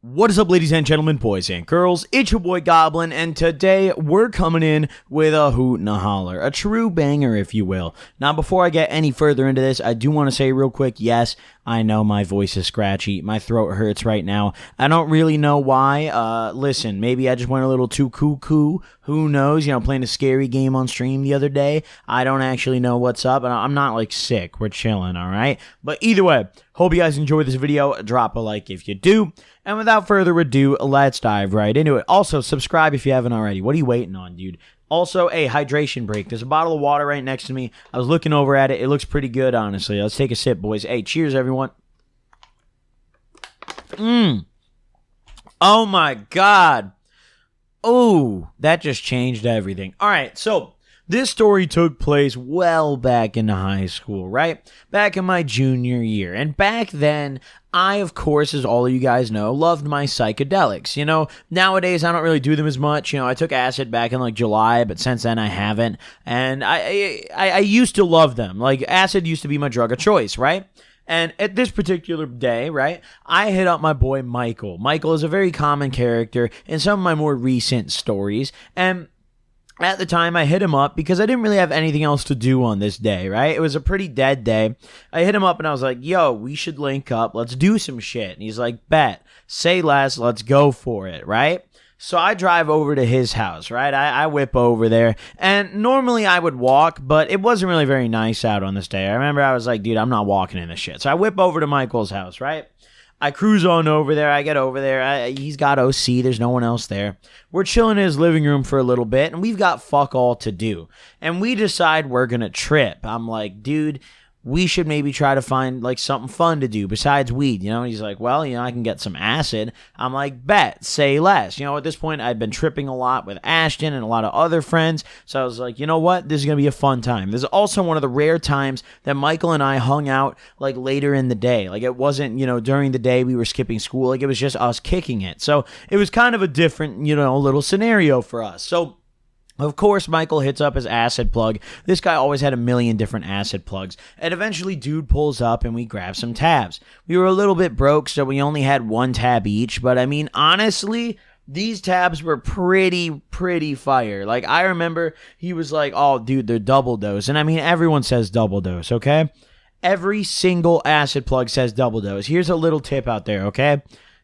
What is up, ladies and gentlemen, boys and girls? It's your boy Goblin, and today we're coming in with a hoot and a holler, a true banger, if you will. Now, before I get any further into this, I do want to say real quick, yes, I know my voice is scratchy. My throat hurts right now. I don't really know why. Listen, maybe I just went a little too cuckoo. Who knows? You know, playing a scary game on stream the other day. I don't actually know what's up, and I'm not, like, sick. We're chilling, all right? But either way, hope you guys enjoy this video. Drop a like if you do. And without further ado, let's dive right into it. Also, subscribe if you haven't already. What are you waiting on, dude? Also, a hydration break. There's a bottle of water right next to me. I was looking over at it. It looks pretty good, honestly. Let's take a sip, boys. Hey, cheers, everyone. Oh, my God. Oh, that just changed everything. All right, so this story took place well back in high school, right? Back in my junior year. And back then, I, of course, as all of you guys know, loved my psychedelics. You know, nowadays I don't really do them as much. You know, I took acid back in like July, but since then I haven't. And I used to love them. Like, acid used to be my drug of choice, right? And at this particular day, right, I hit up my boy Michael. Michael is a very common character in some of my more recent stories. And at the time, I hit him up because I didn't really have anything else to do on this day, right? It was a pretty dead day. I hit him up and I was like, yo, we should link up. Let's do some shit. And he's like, bet. Say less. Let's go for it, right? So I drive over to his house, right? I whip over there. And normally I would walk, but it wasn't really very nice out on this day. I remember I was like, dude, I'm not walking in this shit. So I whip over to Michael's house, right? I cruise on over there. I get over there. He's got OC. There's no one else there. We're chilling in his living room for a little bit, and we've got fuck all to do. And we decide we're going to trip. I'm like, dude, we should maybe try to find like something fun to do besides weed, you know? And he's like, well, you know, I can get some acid. I'm like, bet, say less. You know, at this point, I'd been tripping a lot with Ashton and a lot of other friends. So I was like, you know what? This is going to be a fun time. This is also one of the rare times that Michael and I hung out like later in the day. Like, it wasn't, you know, during the day we were skipping school. Like, it was just us kicking it. So it was kind of a different, you know, little scenario for us. So of course, Michael hits up his acid plug. This guy always had a million different acid plugs. And eventually, dude pulls up and we grab some tabs. We were a little bit broke, so we only had one tab each. But I mean, honestly, these tabs were pretty fire. Like, I remember he was like, oh, dude, they're double dose. And I mean, everyone says double dose, okay? Every single acid plug says double dose. Here's a little tip out there, okay?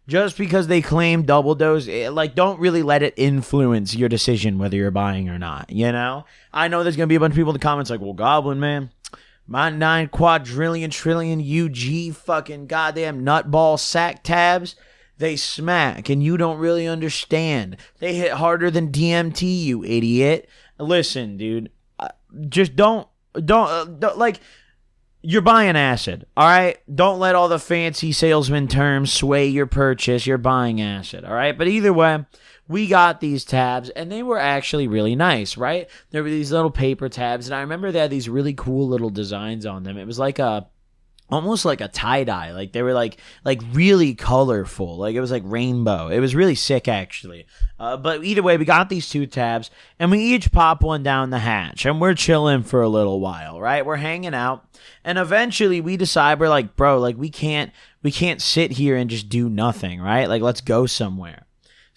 Just because they claim double dose, like, don't really let it influence your decision whether you're buying or not, you know? I know there's going to be a bunch of people in the comments like, well, Goblin, man, my 9 quadrillion trillion UG fucking goddamn nutball sack tabs, they smack, and you don't really understand. They hit harder than DMT, you idiot. Listen, dude, just don't like... You're buying acid, all right? Don't let all the fancy salesman terms sway your purchase. You're buying acid, all right? But either way, we got these tabs, and they were actually really nice, right? There were these little paper tabs, and I remember they had these really cool little designs on them. It was like almost like a tie-dye. Like, they were like really colorful. Like, it was like rainbow. It was really sick, actually. But either way, we got these 2 tabs, and we each pop one down the hatch, and we're chilling for a little while, right? We're hanging out, and eventually we decide, we're like, bro, like, we can't sit here and just do nothing, right? Like, let's go somewhere.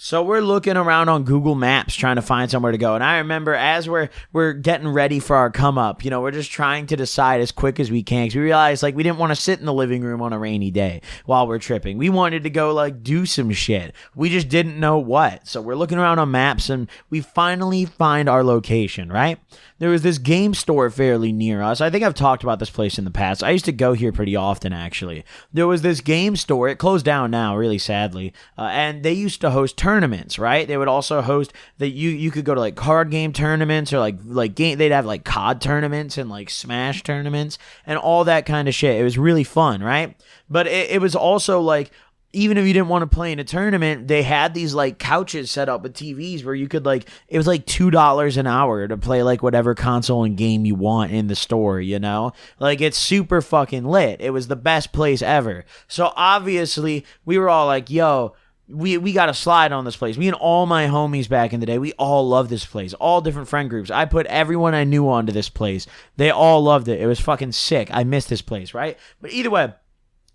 So we're looking around on Google Maps trying to find somewhere to go. And I remember as we're getting ready for our come up, you know, we're just trying to decide as quick as we can, because we realized, like, we didn't want to sit in the living room on a rainy day while we're tripping. We wanted to go, like, do some shit. We just didn't know what. So we're looking around on maps, and we finally find our location, right? There was this game store fairly near us. I think I've talked about this place in the past. I used to go here pretty often, actually. There was this game store. It closed down now, really sadly. And they used to host tournaments, right? They would also host that you could go to like card game tournaments, or like game. They'd have like COD tournaments and like Smash tournaments and all that kind of shit. It was really fun, right? But it was also like, even if you didn't want to play in a tournament, they had these like couches set up with TVs where you could like, it was like $2 an hour to play like whatever console and game you want in the store, you know? Like, it's super fucking lit. It was the best place ever. So obviously we were all like, yo, we got to slide on this place. Me and all my homies back in the day, we all loved this place. All different friend groups. I put everyone I knew onto this place. They all loved it. It was fucking sick. I miss this place, right? But either way,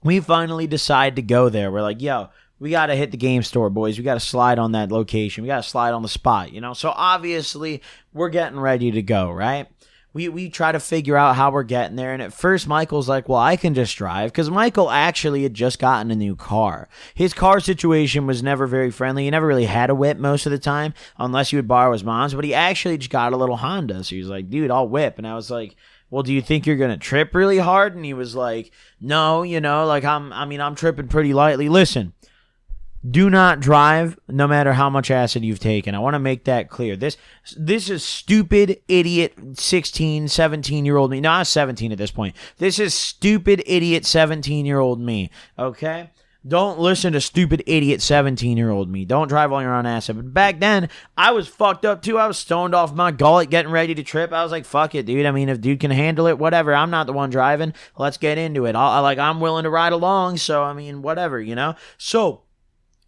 we finally decide to go there. We're like, yo, we got to hit the game store, boys. We got to slide on that location. We got to slide on the spot, you know? So obviously we're getting ready to go, right? We try to figure out how we're getting there. And at first, Michael's like, well, I can just drive. Because Michael actually had just gotten a new car. His car situation was never very friendly. He never really had a whip most of the time, unless he would borrow his mom's. But he actually just got a little Honda. So he was like, dude, I'll whip. And I was like, well, do you think you're going to trip really hard? And he was like, no, you know, like I'm tripping pretty lightly. Listen. Do not drive no matter how much acid you've taken. I want to make that clear. This is stupid, idiot, 16, 17-year-old me. No, I'm 17 at this point. This is stupid, idiot, 17-year-old me. Okay? Don't listen to stupid, idiot, 17-year-old me. Don't drive while you're on acid. But back then, I was fucked up too. I was stoned off my gullet, getting ready to trip. I was like, fuck it, dude. I mean, if dude can handle it, whatever. I'm not the one driving. Let's get into it. I'm willing to ride along, so, I mean, whatever, you know? So,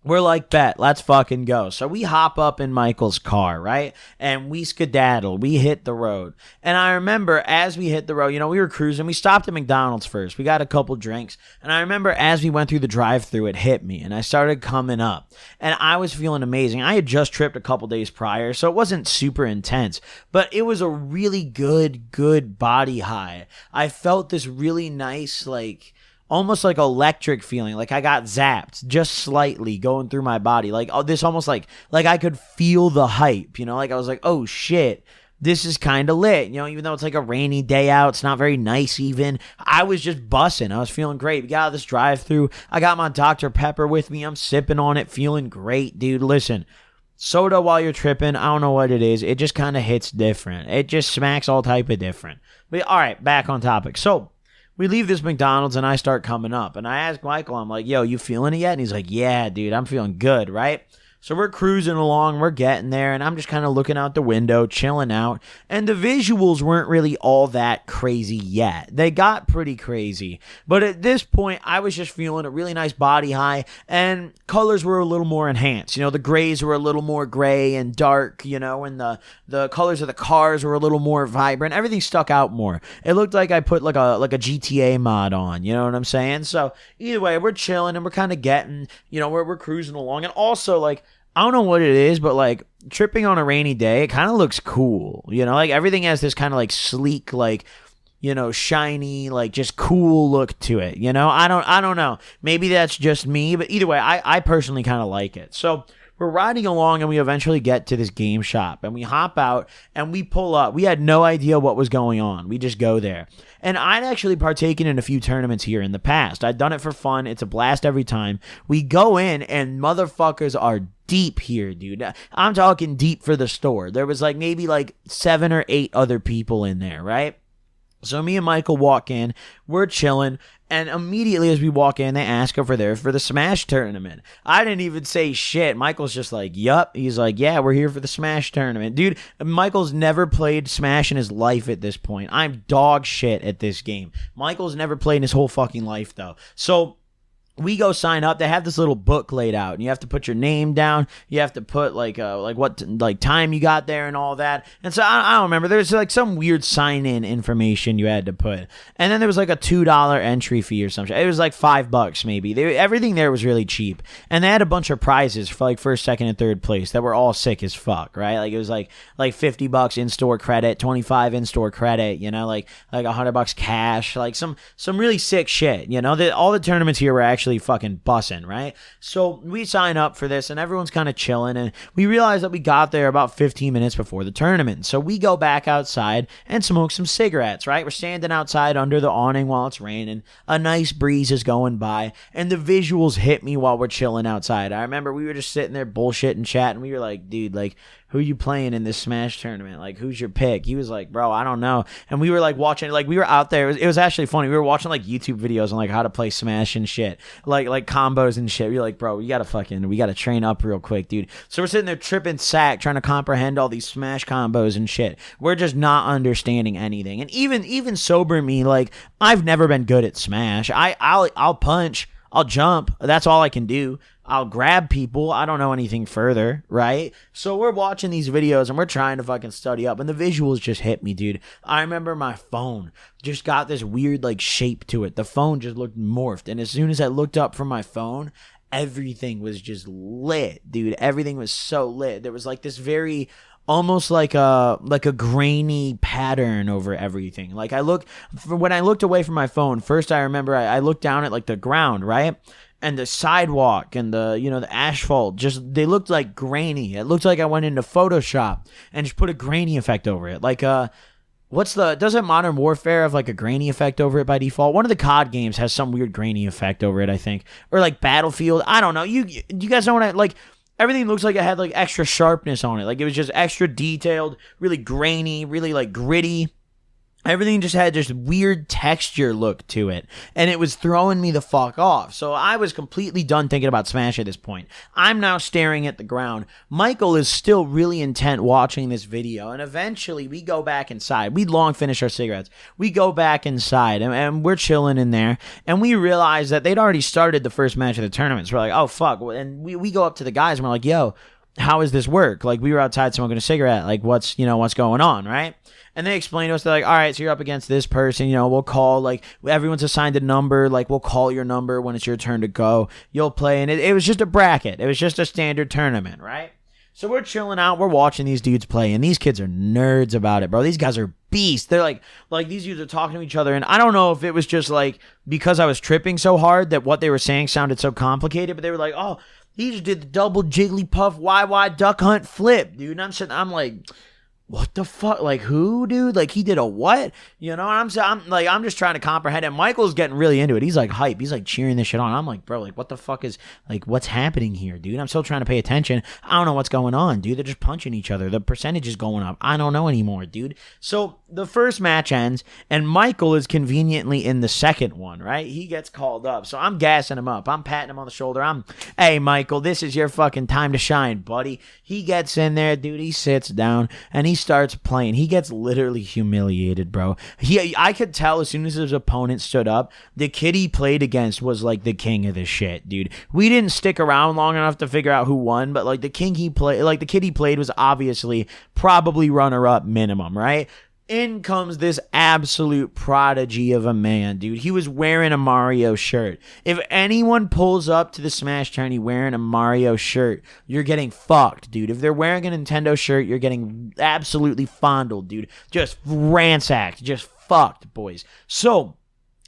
we're like, bet, let's fucking go. So we hop up in Michael's car, right? And we skedaddle. We hit the road. And I remember as we hit the road, you know, we were cruising. We stopped at McDonald's first. We got a couple drinks. And I remember as we went through the drive-thru, it hit me. And I started coming up. And I was feeling amazing. I had just tripped a couple days prior, so it wasn't super intense. But it was a really good body high. I felt this really nice, like, almost like electric feeling, like I got zapped just slightly going through my body, like this almost like I could feel the hype, you know, like I was like, oh shit, this is kind of lit, you know, even though it's like a rainy day out, it's not very nice even. I was just bussing. I was feeling great. We got out of this drive-thru. I got my Dr. Pepper with me. I'm sipping on it, feeling great, dude. Listen, soda while you're tripping, I don't know what it is. It just kind of hits different. It just smacks all type of different. But all right, back on topic. So we leave this McDonald's and I start coming up. And I ask Michael, I'm like, yo, you feeling it yet? And he's like, yeah, dude, I'm feeling good, right? So we're cruising along, we're getting there, and I'm just kind of looking out the window, chilling out, and the visuals weren't really all that crazy yet. They got pretty crazy, but at this point, I was just feeling a really nice body high, and colors were a little more enhanced. You know, the grays were a little more gray and dark, you know, and the colors of the cars were a little more vibrant. Everything stuck out more. It looked like I put like a GTA mod on, you know what I'm saying? So either way, we're chilling, and we're kind of getting, you know, we're cruising along, and also, like, I don't know what it is, but like tripping on a rainy day, it kind of looks cool. You know, like everything has this kind of like sleek, like, you know, shiny, like just cool look to it. You know, I don't know. Maybe that's just me, but either way, I personally kind of like it. So we're riding along and we eventually get to this game shop and we hop out and we pull up. We had no idea what was going on. We just go there. And I'd actually partaken in a few tournaments here in the past. I'd done it for fun. It's a blast every time. We go in and motherfuckers are deep here, dude. I'm talking deep for the store. There was like maybe like 7 or 8 other people in there, right? So me and Michael walk in, we're chilling, and immediately as we walk in, they ask if we're there for the Smash tournament. I didn't even say shit. Michael's just like, yup. He's like, yeah, we're here for the Smash tournament. Dude, Michael's never played Smash in his life at this point. I'm dog shit at this game. Michael's never played in his whole fucking life, though. So we go sign up. They have this little book laid out, and you have to put your name down. You have to put like what time you got there and all that. And so I don't remember. There's like some weird sign-in information you had to put, and then there was like a $2 entry fee or something. It was like $5 maybe. Everything there was really cheap, and they had a bunch of prizes for like first, second, and third place that were all sick as fuck, right? Like it was like $50 in-store credit, $25 in-store credit, you know, like $100 cash, like some really sick shit. You know, all the tournaments here were actually fucking bussing, right? So we sign up for this and everyone's kind of chilling, and we realize that we got there about 15 minutes before the tournament. So we go back outside and smoke some cigarettes, right? We're standing outside under the awning while it's raining. A nice breeze is going by, and the visuals hit me while we're chilling outside. I remember we were just sitting there bullshitting, chatting. We were like, dude, like, who you playing in this Smash tournament? Like, who's your pick? He was like, bro, I don't know. And we were like watching, like we were out there. It was actually funny. We were watching like YouTube videos on like how to play Smash and shit, like combos and shit. We were like, bro, we gotta train up real quick, dude. So we're sitting there tripping sack, trying to comprehend all these Smash combos and shit. We're just not understanding anything. And even sober me, like I've never been good at Smash. I'll punch, I'll jump. That's all I can do. I'll grab people. I don't know anything further, right? So we're watching these videos and we're trying to fucking study up, and the visuals just hit me, dude. I remember my phone just got this weird like shape to it. The phone just looked morphed, and as soon as I looked up from my phone, everything was just lit, dude. Everything was so lit. There was like this very almost like a grainy pattern over everything. Like when I looked away from my phone, first I remember I looked down at like the ground, right? And the sidewalk and the asphalt, just they looked like grainy. It looked like I went into Photoshop and just put a grainy effect over it. Like doesn't Modern Warfare have like a grainy effect over it by default? One of the COD games has some weird grainy effect over it, I think. Or like Battlefield, I don't know. You guys know what I like. Everything looks like it had like extra sharpness on it. Like it was just extra detailed, really grainy, really like gritty. Everything just had just weird texture look to it, and it was throwing me the fuck off. So I was completely done thinking about Smash at this point. I'm now staring at the ground. Michael is still really intent watching this video, and eventually we go back inside. We'd long finished our cigarettes. We go back inside, and we're chilling in there, and we realize that they'd already started the first match of the tournament. So we're like, oh, fuck. And we go up to the guys, and we're like, yo, how does this work? Like, we were outside smoking a cigarette. Like, what's going on, right? And they explain to us, they're like, all right, so you're up against this person, we'll call, like, everyone's assigned a number, like, we'll call your number when it's your turn to go. You'll play, and it was just a bracket. It was just a standard tournament, right? So we're chilling out, we're watching these dudes play, and these kids are nerds about it, bro. These guys are beasts. They're like these dudes are talking to each other, and I don't know if it was just, like, because I was tripping so hard that what they were saying sounded so complicated, but they were like, oh, he just did the double Jigglypuff YY duck hunt flip, dude. And I'm like, what the fuck? Like, who, dude? Like, he did a what? And I'm just trying to comprehend it. Michael's getting really into it. He's like hype. He's like cheering this shit on. I'm like, bro, like, what the fuck is, like, what's happening here, dude? I'm still trying to pay attention. I don't know what's going on, dude. They're just punching each other. The percentage is going up. I don't know anymore, dude. So the first match ends, and Michael is conveniently in the second one, right? He gets called up. So I'm gassing him up. I'm patting him on the shoulder. Hey, Michael, this is your fucking time to shine, buddy. He gets in there, dude. He sits down, and he starts playing. He gets literally humiliated, bro. I could tell as soon as his opponent stood up, the kid he played against was like the king of the shit, dude. We didn't stick around long enough to figure out who won, but like the kid he played was obviously probably runner-up minimum, right? In comes this absolute prodigy of a man, dude. He was wearing a Mario shirt. If anyone pulls up to the Smash tourney wearing a Mario shirt, you're getting fucked, dude. If they're wearing a Nintendo shirt, you're getting absolutely fondled, dude. Just ransacked. Just fucked, boys. So,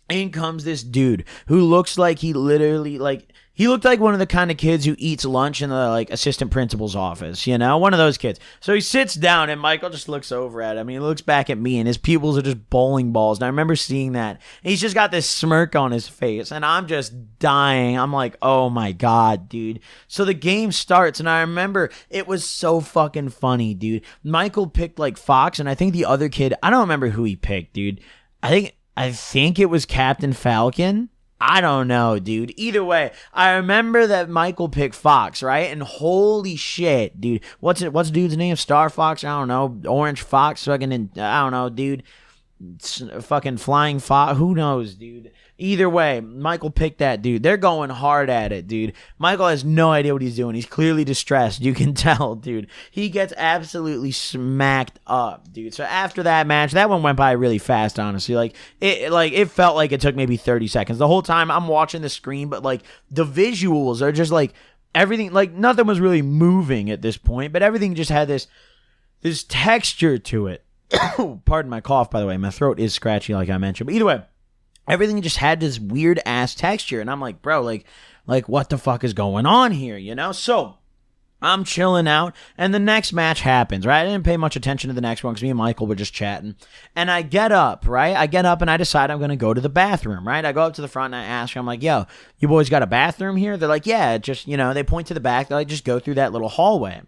in comes this dude who looks like he literally, like, he looked like one of the kind of kids who eats lunch in the, like, assistant principal's office, one of those kids. So he sits down, and Michael just looks over at him. He looks back at me, and his pupils are just bowling balls. And I remember seeing that. And he's just got this smirk on his face, and I'm just dying. I'm like, oh my God, dude. So the game starts, and I remember it was so fucking funny, dude. Michael picked, like, Fox, and I think the other kid, I don't remember who he picked, dude. I think it was Captain Falcon. I don't know, dude. Either way, I remember that Michael picked Fox, right? And holy shit, dude. What's dude's name? Star Fox? I don't know. Orange Fox? Fucking, I don't know, dude. Fucking Flying Fox? Who knows, dude? Either way, Michael picked that dude. They're going hard at it, dude. Michael has no idea what he's doing. He's clearly distressed. You can tell, dude. He gets absolutely smacked up, dude. So after that match, that one went by really fast, honestly. It felt like it took maybe 30 seconds. The whole time I'm watching the screen, but like the visuals are just like everything, like nothing was really moving at this point, but everything just had this texture to it. Pardon my cough, by the way. My throat is scratchy, like I mentioned. But either way, everything just had this weird ass texture, and I'm like, bro, like what the fuck is going on here, So I'm chilling out, and the next match happens, right? I didn't pay much attention to the next one because me and Michael were just chatting, and I get up, right? And I decide I'm gonna go to the bathroom, right? I go up to the front and I ask them, I'm like, yo, you boys got a bathroom here? They're like, yeah, just they point to the back. They're like, just go through that little hallway.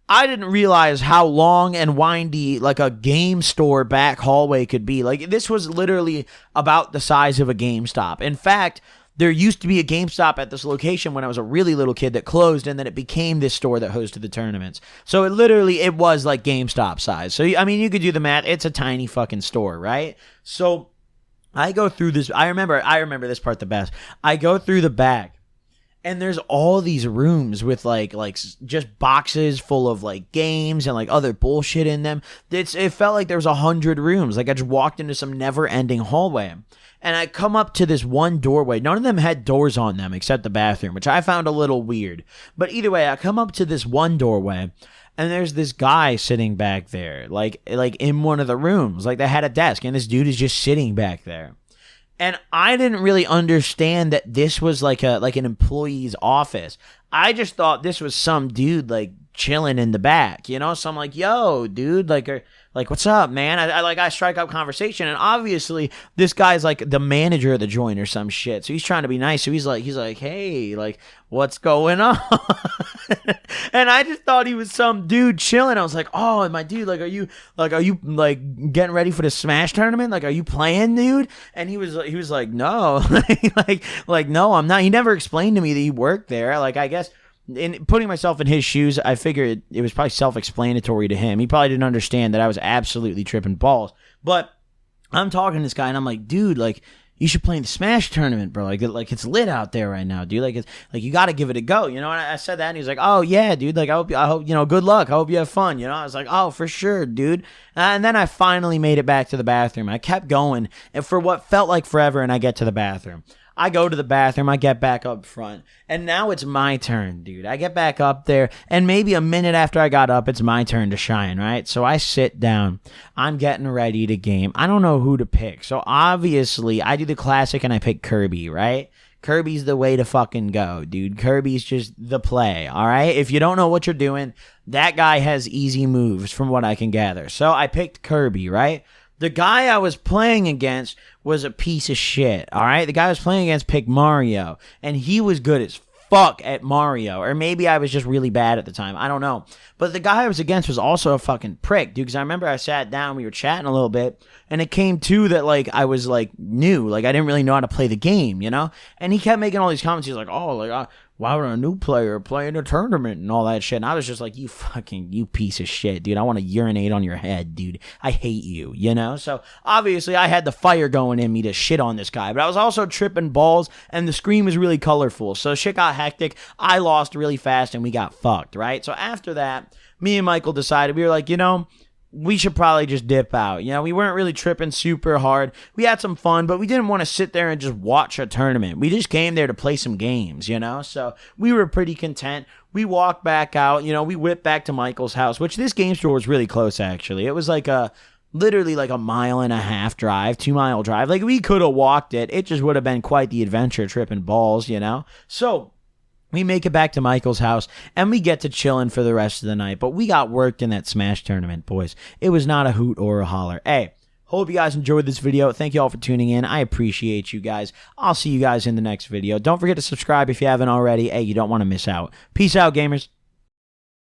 I didn't realize how long and windy like a game store back hallway could be. Like this was literally about the size of a GameStop. In fact, there used to be a GameStop at this location when I was a really little kid that closed, and then it became this store that hosted the tournaments. So it was like GameStop size. So I mean, you could do the math. It's a tiny fucking store, right? So I go through this. I remember this part the best. I go through the back. And there's all these rooms with just boxes full of like games and like other bullshit in them. It felt like there was 100 rooms. Like I just walked into some never-ending hallway. And I come up to this one doorway. None of them had doors on them except the bathroom, which I found a little weird. But either way, I come up to this one doorway, and there's this guy sitting back there, like in one of the rooms. Like they had a desk, and this dude is just sitting back there. And I didn't really understand that this was like an employee's office. I just thought this was some dude like chilling in the back, you know? So I'm like, yo, dude, like what's up, man? I strike up conversation, and obviously this guy's like the manager of the joint or some shit. So he's trying to be nice. So he's like, hey, like, what's going on? And I just thought he was some dude chilling. I was like, oh, my dude, are you getting ready for the Smash tournament? Like, are you playing, dude? And he was like, no, like, no, I'm not. He never explained to me that he worked there. Like, I guess, in putting myself in his shoes, I figured it was probably self-explanatory to him. He probably didn't understand that I was absolutely tripping balls. But I'm talking to this guy, and I'm like, dude, like, you should play in the Smash tournament, bro. Like it's lit out there right now, dude. Like you got to give it a go, you know. And I said that, and he's like, oh yeah, dude. Like I hope you know, good luck. I hope you have fun, you know. I was like, oh, for sure, dude. And then I finally made it back to the bathroom. I kept going, and for what felt like forever, and I get to the bathroom. I go to the bathroom, I get back up front, and now it's my turn, dude. I get back up there, and maybe a minute after I got up, it's my turn to shine, right? So I sit down. I'm getting ready to game. I don't know who to pick. So obviously, I do the classic, and I pick Kirby, right? Kirby's the way to fucking go, dude. Kirby's just the play, all right? If you don't know what you're doing, that guy has easy moves from what I can gather. So I picked Kirby, right? The guy I was playing against was a piece of shit, all right? The guy I was playing against picked Mario, and he was good as fuck at Mario. Or maybe I was just really bad at the time. I don't know. But the guy I was against was also a fucking prick, dude, because I remember I sat down, we were chatting a little bit, and it came to that, like, I was, like, new. Like, I didn't really know how to play the game, you know? And he kept making all these comments. He was like, oh, like, why would a new player play in a tournament and all that shit? And I was just like, you piece of shit, dude. I want to urinate on your head, dude. I hate you, you know? So obviously I had the fire going in me to shit on this guy, but I was also tripping balls, and the screen was really colorful. So shit got hectic. I lost really fast, and we got fucked, right? So after that, me and Michael decided, we were like, you know, we should probably just dip out. You know, we weren't really tripping super hard. We had some fun, but we didn't want to sit there and just watch a tournament. We just came there to play some games, you know? So we were pretty content. We walked back out, you know, we whipped back to Michael's house, which this game store was really close, actually. It was like literally like a 1.5-mile drive, 2-mile drive. Like, we could have walked it. It just would have been quite the adventure tripping balls, you know? So we make it back to Michael's house, and we get to chilling for the rest of the night. But we got worked in that Smash tournament, boys. It was not a hoot or a holler. Hey, hope you guys enjoyed this video. Thank you all for tuning in. I appreciate you guys. I'll see you guys in the next video. Don't forget to subscribe if you haven't already. Hey, you don't want to miss out. Peace out, gamers.